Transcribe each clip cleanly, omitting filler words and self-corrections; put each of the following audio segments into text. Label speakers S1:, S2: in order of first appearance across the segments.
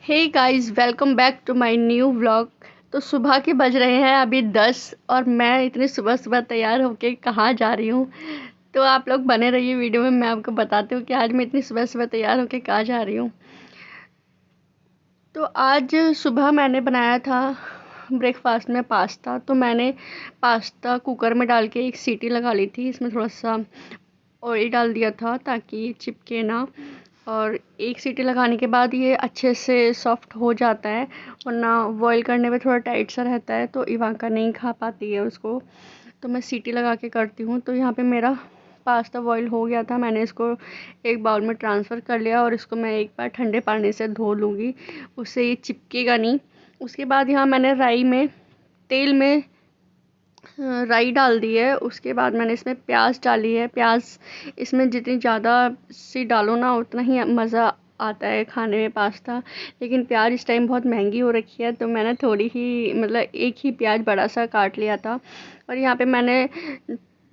S1: Hey guys, welcome back to my new vlog. तो सुबह के बज रहे हैं अभी 10 और मैं इतनी सुबह सुबह तैयार होके कहाँ जा रही हूँ। तो आप लोग बने रहिए वीडियो में, मैं आपको बताती हूँ कि आज मैं इतनी सुबह सुबह तैयार होके कहाँ जा रही हूँ। तो आज सुबह मैंने बनाया था ब्रेकफास्ट में पास्ता। तो मैंने पास्ता कुकर में डाल के एक सीटी लगा ली थी। इसमें थोड़ा सा ऑयल डाल दिया था ताकि चिपके ना, और एक सीटी लगाने के बाद ये अच्छे से सॉफ्ट हो जाता है, वरना बॉईल करने में थोड़ा टाइट सा रहता है तो इवांका नहीं खा पाती है उसको। तो मैं सीटी लगा के करती हूँ। तो यहाँ पे मेरा पास्ता बॉईल हो गया था, मैंने इसको एक बाउल में ट्रांसफ़र कर लिया और इसको मैं एक बार ठंडे पानी से धो लूँगी, उससे ये चिपकेगा नहीं। उसके बाद यहाँ मैंने तेल में राई डाल दी है। उसके बाद मैंने इसमें प्याज डाली है। प्याज इसमें जितनी ज़्यादा सी डालो ना उतना ही मज़ा आता है खाने में पास्ता। लेकिन प्याज इस टाइम बहुत महंगी हो रखी है तो मैंने थोड़ी ही मतलब एक ही प्याज बड़ा सा काट लिया था। और यहाँ पे मैंने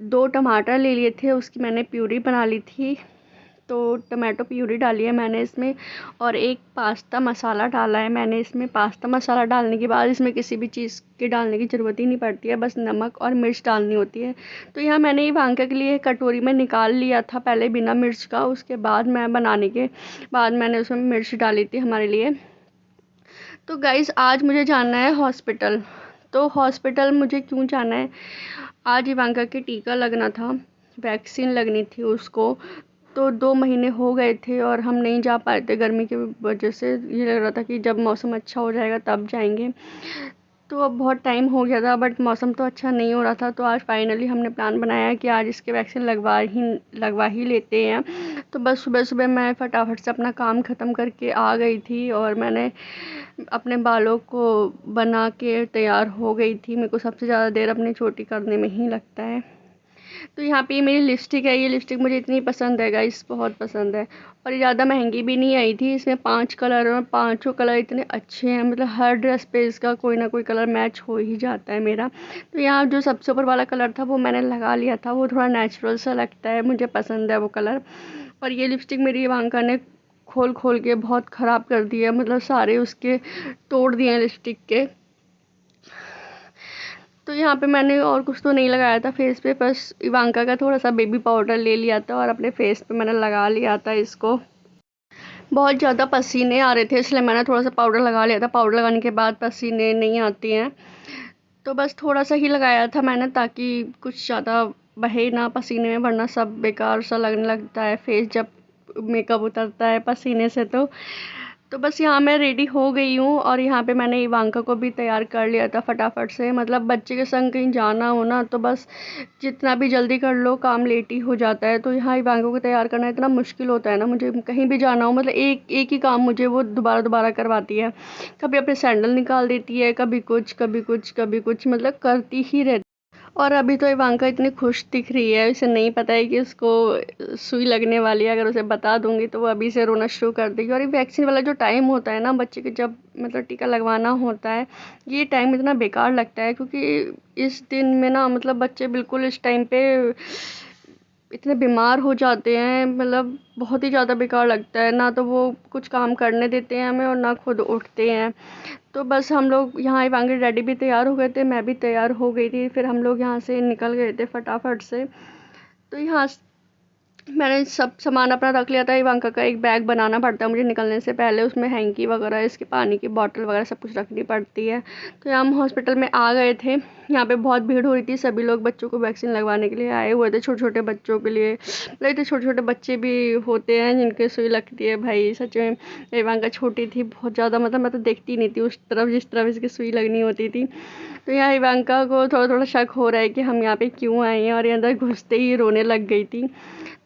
S1: 2 टमाटर ले लिए थे, उसकी मैंने प्यूरी बना ली थी। तो टमाटो प्यूरी डाली है मैंने इसमें, और एक पास्ता मसाला डाला है मैंने इसमें। पास्ता मसाला डालने के बाद इसमें किसी भी चीज़ की डालने की ज़रूरत ही नहीं पड़ती है, बस नमक और मिर्च डालनी होती है। तो यहाँ मैंने इवांका के लिए कटोरी में निकाल लिया था पहले बिना मिर्च का। उसके बाद मैं बनाने के बाद मैंने उसमें मिर्च डाली थी हमारे लिए। तो गाइज़ आज मुझे जाना है हॉस्पिटल। तो हॉस्पिटल मुझे क्यों जाना है, आज इवांका के टीका लगना था, वैक्सीन लगनी थी उसको। तो 2 महीने हो गए थे और हम नहीं जा पाए थे गर्मी की वजह से। ये लग रहा था कि जब मौसम अच्छा हो जाएगा तब जाएंगे। तो अब बहुत टाइम हो गया था बट मौसम तो अच्छा नहीं हो रहा था। तो आज फाइनली हमने प्लान बनाया कि आज इसके वैक्सीन लगवा ही लेते हैं। तो बस सुबह सुबह मैं फटाफट से अपना काम ख़त्म करके आ गई थी और मैंने अपने बालों को बना के तैयार हो गई थी। मेरे को सबसे ज़्यादा देर अपनी चोटी करने में ही लगता है। तो यहाँ पे मेरी लिपस्टिक है, ये लिपस्टिक मुझे इतनी पसंद है गाइस, बहुत पसंद है। और ये ज़्यादा महंगी भी नहीं आई थी। इसमें 5 कलर और पाँचों कलर इतने अच्छे हैं, मतलब हर ड्रेस पे इसका कोई ना कोई कलर मैच हो ही जाता है मेरा। तो यहाँ जो सबसे ऊपर वाला कलर था वो मैंने लगा लिया था, वो थोड़ा नेचुरल सा लगता है, मुझे पसंद है वो कलर। और ये लिपस्टिक मेरी इवांका ने खोल खोल के बहुत ख़राब कर दी है, मतलब सारे उसके तोड़ दिए हैं लिपस्टिक के। तो यहाँ पे मैंने और कुछ तो नहीं लगाया था फेस पे, बस इवांका का थोड़ा सा बेबी पाउडर ले लिया था और अपने फेस पे मैंने लगा लिया था इसको। बहुत ज़्यादा पसीने आ रहे थे इसलिए मैंने थोड़ा सा पाउडर लगा लिया था। पाउडर लगाने के बाद पसीने नहीं आते हैं, तो बस थोड़ा सा ही लगाया था मैंने ताकि कुछ ज़्यादा बहे ना पसीने में, वरना सब बेकार सा लगने लगता है फेस जब मेकअप उतरता है पसीने से। तो बस यहाँ मैं रेडी हो गई हूँ और यहाँ पे मैंने इवांका को भी तैयार कर लिया था फटाफट से। मतलब बच्चे के संग कहीं जाना हो ना तो बस जितना भी जल्दी कर लो काम लेट ही हो जाता है। तो यहाँ इवांका को तैयार करना इतना मुश्किल होता है ना, मुझे कहीं भी जाना हो, मतलब एक एक ही काम मुझे वो दोबारा दोबारा करवाती है। कभी अपने सैंडल निकाल देती है, कभी कुछ कभी कुछ कभी कुछ, मतलब करती ही रहती। और अभी तो इवांका इतनी खुश दिख रही है, उसे नहीं पता है कि उसको सुई लगने वाली है। अगर उसे बता दूंगी तो वो अभी से रोना शुरू कर देगी। और ये वैक्सीन वाला जो टाइम होता है ना बच्चे के, जब मतलब टीका लगवाना होता है, ये टाइम इतना बेकार लगता है क्योंकि इस दिन में ना मतलब बच्चे बिल्कुल इस टाइम पे इतने बीमार हो जाते हैं, मतलब बहुत ही ज़्यादा बेकार लगता है। ना तो वो कुछ काम करने देते हैं हमें और ना खुद उठते हैं। तो बस हम लोग यहाँ इवांका डैडी भी तैयार हो गए थे, मैं भी तैयार हो गई थी, फिर हम लोग यहाँ से निकल गए थे फटाफट से। तो यहाँ मैंने सब सामान अपना रख लिया था। इवांका का एक बैग बनाना पड़ता है मुझे निकलने से पहले, उसमें हैंकी वगैरह, इसके पानी की बोतल वगैरह सब कुछ रखनी पड़ती है। तो यहाँ हम हॉस्पिटल में आ गए थे। यहाँ पे बहुत भीड़ हो रही थी, सभी लोग बच्चों को वैक्सीन लगवाने के लिए आए हुए थे, छोटे छोटे बच्चों के लिए। मतलब इतने छोटे छोटे बच्चे भी होते हैं जिनके सुई लगती है भाई, सच में। इवांका छोटी थी बहुत ज़्यादा, मतलब मैं तो देखती नहीं थी उस तरफ जिस तरफ इसकी सुई लगनी होती थी। तो यहाँ इवांका को थोड़ा थोड़ा शक हो रहा है कि हम यहाँ पे क्यों आए हैं, और ये अंदर घुसते ही रोने लग गई थी।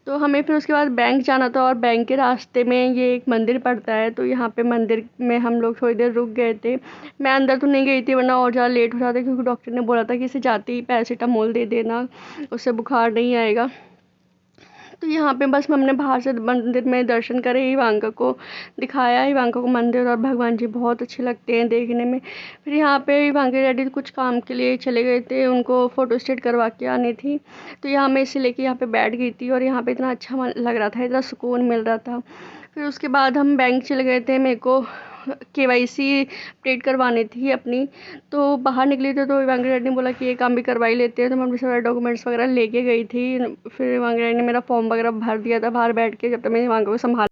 S1: तो हमें फिर उसके बाद बैंक जाना था और बैंक के रास्ते में ये एक मंदिर पड़ता है, तो यहाँ पे मंदिर में हम लोग थोड़ी देर रुक गए थे। मैं अंदर तो नहीं गई थी वरना और ज़्यादा लेट हो जाता, क्योंकि डॉक्टर ने बोला था कि इसे जाते ही पैरासीटामोल दे देना, उससे बुखार नहीं आएगा। तो यहाँ पे बस हमने बाहर से मंदिर में दर्शन करे, इवांका को दिखाया। इवांका को मंदिर और भगवान जी बहुत अच्छे लगते हैं देखने में। फिर यहाँ पे इवांका डैडी कुछ काम के लिए चले गए थे, उनको फ़ोटो स्टेट करवा के आनी थी। तो यहाँ मैं इसे लेके यहाँ पे बैठ गई थी और यहाँ पे इतना अच्छा लग रहा था, इतना सुकून मिल रहा था। फिर उसके बाद हम बैंक चले गए थे। मेरे को केवाईसी अपडेट करवानी थी अपनी, तो बाहर निकली थी तो इवांका डैडी ने बोला कि ये काम भी करवा ही लेते हैं। तो मैं अपने सारे डॉक्यूमेंट्स वगैरह लेके गई थी। फिर इवांका डैडी ने मेरा फॉर्म वगैरह भर दिया था बाहर बैठ के, जब तक मैं इवांका को संभाल